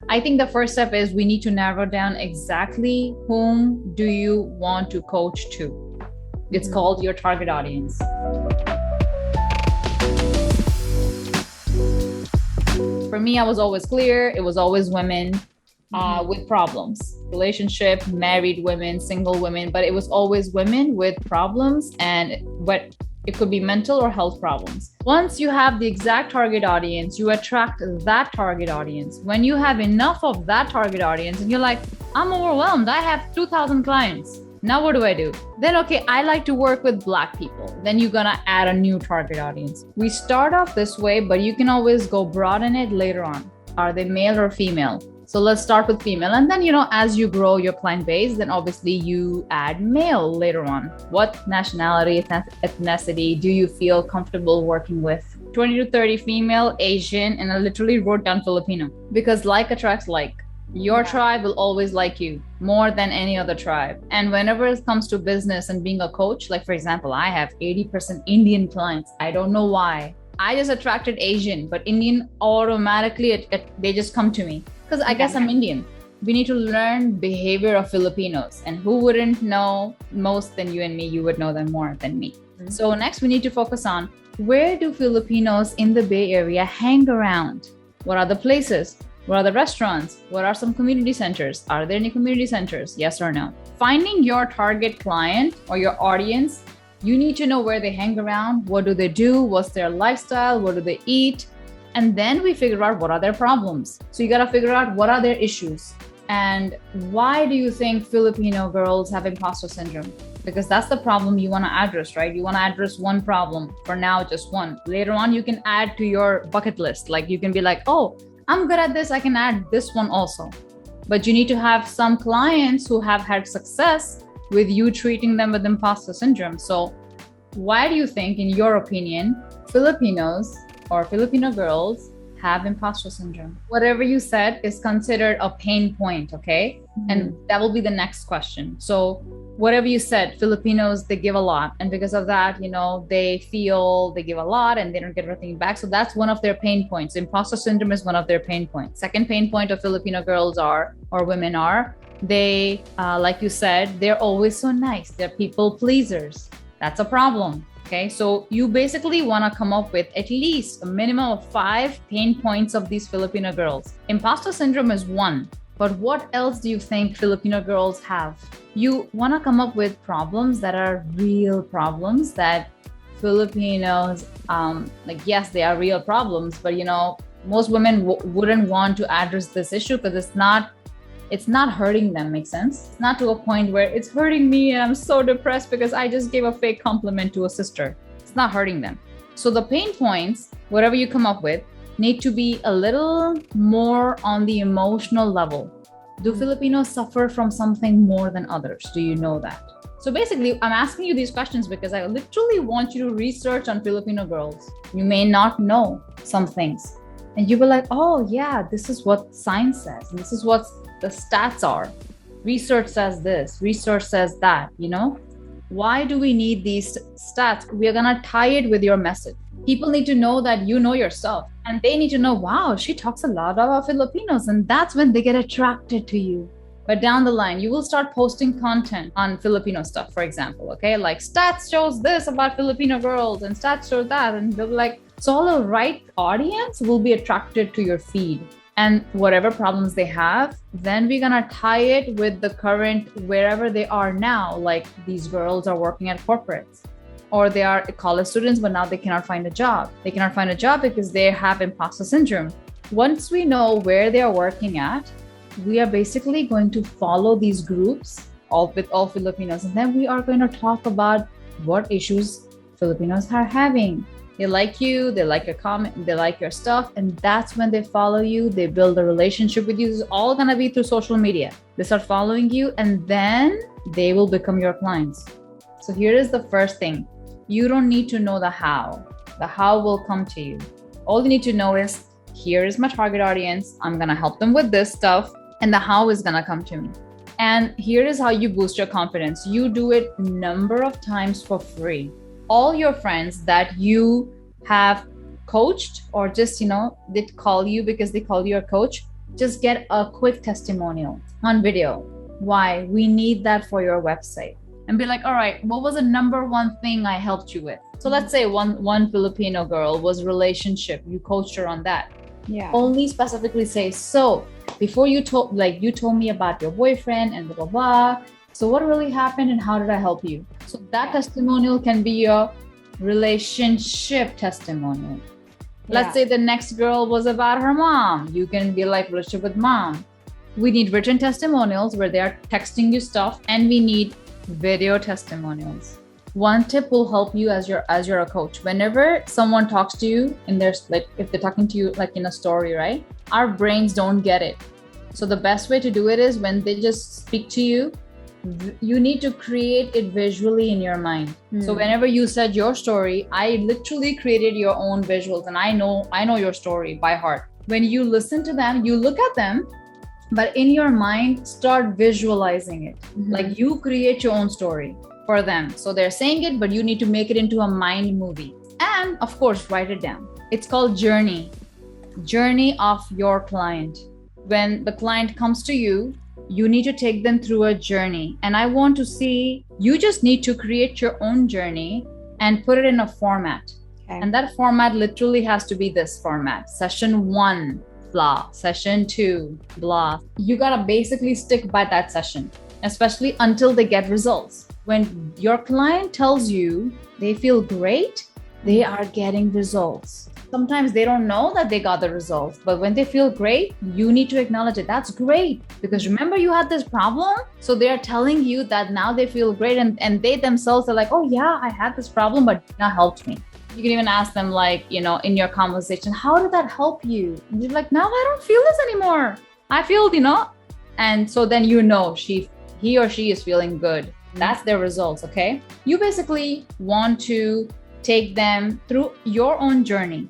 I think the first step is we need to narrow down exactly whom do you want to coach to. It's called your target audience. For me, I was always clear. It was always women with problems, relationship, married women, single women, but it was always women with problems, and what it could be mental or health problems. Once you have the exact target audience, you attract that target audience. When you have enough of that target audience and you're like, I'm overwhelmed, I have 2,000 clients. Now what do I do? Then, okay, I like to work with Black people. Then you're gonna add a new target audience. We start off this way, but you can always go broaden it later on. Are they male or female? So let's start with female. And then, as you grow your client base, then obviously you add male later on. What nationality, ethnicity do you feel comfortable working with? 20 to 30 female, Asian, and I literally wrote down Filipino because like attracts like. Your tribe will always like you more than any other tribe. And whenever it comes to business and being a coach, like for example, I have 80% Indian clients. I don't know why. I just attracted Asian, but Indian automatically, they just come to me because I guess I'm Indian. We need to learn behavior of Filipinos, and who wouldn't know most than you and me? You would know them more than me. So next we need to focus on, where do Filipinos in the Bay Area hang around? What are the places? What are the restaurants? What are some community centers? Are there any community centers? Yes or no? Finding your target client or your audience, you need to know where they hang around. What do they do? What's their lifestyle? What do they eat? And then we figure out what are their problems. So you got to figure out what are their issues. And why do you think Filipino girls have imposter syndrome? Because that's the problem you want to address, right? You want to address one problem. For now, just one. Later on, you can add to your bucket list. Like you can be like, oh, I'm good at this, I can add this one also. But you need to have some clients who have had success with you treating them with imposter syndrome. So why do you think, in your opinion, Filipinos or Filipino girls have imposter syndrome? Whatever you said is considered a pain point, okay? And that will be the next question. So whatever you said, Filipinos, they give a lot. And because of that, they feel they give a lot and they don't get everything back. So that's one of their pain points. Imposter syndrome is one of their pain points. Second pain point of Filipino girls or women they, like you said, they're always so nice. They're people pleasers. That's a problem. Okay, so you basically want to come up with at least a minimum of 5 pain points of these Filipino girls. Imposter syndrome is one, but what else do you think Filipino girls have? You want to come up with problems that are real problems that Filipinos, yes, they are real problems, but most women wouldn't want to address this issue because it's not hurting them. Makes sense? It's not to a point where it's hurting me and I'm so depressed because I just gave a fake compliment to a sister. It's not hurting them. So the pain points, whatever you come up with, need to be a little more on the emotional level. Do Filipinos suffer from something more than others? Do you know that? So basically, I'm asking you these questions because I literally want you to research on Filipino girls. You may not know some things. And you were like, oh yeah, this is what science says. And this is what the stats are. Research says this, research says that, Why do we need these stats? We are gonna tie it with your message. People need to know that you know yourself, and they need to know, wow, she talks a lot about Filipinos, and that's when they get attracted to you. But down the line, you will start posting content on Filipino stuff, for example, okay? Like stats shows this about Filipino girls and stats show that, and they'll be like, so all the right audience will be attracted to your feed. And whatever problems they have, then we're gonna tie it with the current, wherever they are now. Like these girls are working at corporates, or they are college students, but now they cannot find a job. They cannot find a job because they have imposter syndrome. Once we know where they are working at, we are basically going to follow these groups with all Filipinos. And then we are going to talk about what issues Filipinos are having. They like you, they like your comment, they like your stuff, and that's when they follow you, they build a relationship with you. This is all gonna be through social media. They start following you, and then they will become your clients. So here is the first thing. You don't need to know the how. The how will come to you. All you need to know is, here is my target audience, I'm gonna help them with this stuff, and the how is gonna come to me. And here is how you boost your confidence. You do it a number of times for free. All your friends that you have coached or just, they call you because they call you a coach, just get a quick testimonial on video. Why? We need that for your website. And be like, all right, what was the number one thing I helped you with? So let's say one Filipino girl was relationship. You coached her on that. Yeah. Only specifically say, so before you told me about your boyfriend and blah, blah, blah. So what really happened and how did I help you? So that testimonial can be your relationship testimonial. Let's say the next girl was about her mom. You can be like, relationship with mom. We need written testimonials where they are texting you stuff, and we need video testimonials. One tip will help you as you're a coach. Whenever someone talks to you and there's like, if they're talking to you like in a story, right? Our brains don't get it. So the best way to do it is when they just speak to you, you need to create it visually in your mind. So whenever you said your story, I literally created your own visuals, and I know your story by heart. When you listen to them, you look at them, but in your mind, start visualizing it. Like you create your own story for them. So they're saying it, but you need to make it into a mind movie. And of course, write it down. It's called journey of your client. When the client comes to you, you need to take them through a journey. And I want to see, you just need to create your own journey and put it in a format. Okay. And that format literally has to be this format. Session 1, blah. Session 2, blah. You gotta basically stick by that session, especially until they get results. When your client tells you they feel great, they are getting results. Sometimes they don't know that they got the results, but when they feel great, you need to acknowledge it. That's great, because remember you had this problem? So they are telling you that now they feel great, and they themselves are like, oh yeah, I had this problem, but that helped me. You can even ask them, like, in your conversation, how did that help you? And you're like, now I don't feel this anymore. I feel, and so then he or she is feeling good. That's their results, okay? You basically want to take them through your own journey,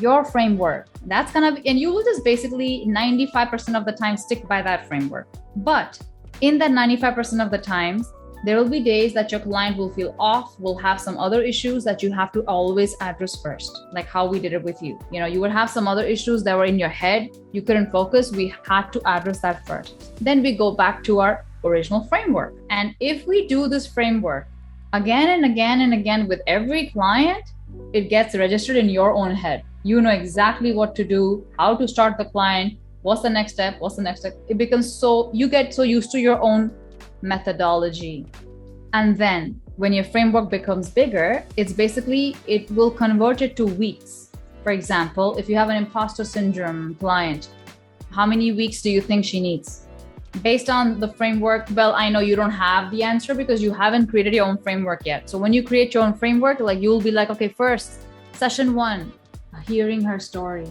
your framework. That's gonna be, and you will just basically 95% of the time stick by that framework. But in that 95% of the times, there will be days that your client will feel off, will have some other issues that you have to always address first, like how we did it with you. You would have some other issues that were in your head, you couldn't focus, we had to address that first. Then we go back to our original framework. And if we do this framework again and again and again with every client, it gets registered in your own head. You know exactly what to do, how to start the client, what's the next step. It becomes you get so used to your own methodology. And then when your framework becomes bigger, it will convert it to weeks. For example, if you have an imposter syndrome client, how many weeks do you think she needs? Based on the framework, well, I know you don't have the answer because you haven't created your own framework yet. So when you create your own framework, like you'll be like, okay, first, session 1, hearing her story.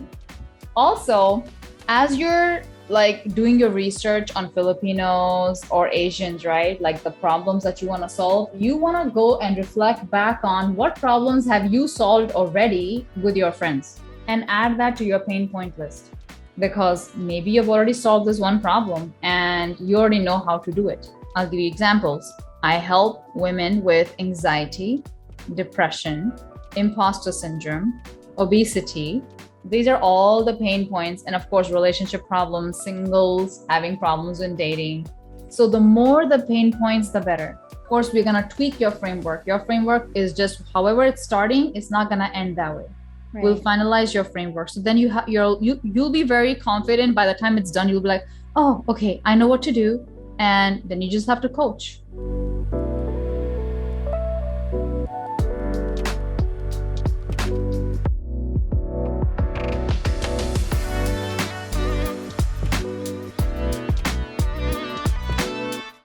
Also, as you're like doing your research on Filipinos or Asians, right? Like the problems that you want to solve, you want to go and reflect back on what problems have you solved already with your friends, and add that to your pain point list. Because maybe you've already solved this one problem and you already know how to do it. I'll give you examples. I help women with anxiety, depression, imposter syndrome, obesity. These are all the pain points. And of course, relationship problems, singles, having problems in dating. So the more the pain points, the better. Of course, we're going to tweak your framework. Your framework is just however it's starting, it's not going to end that way. Right. We'll finalize your framework. So then you'll be very confident. By the time it's done, you'll be like, oh, okay, I know what to do. And then you just have to coach.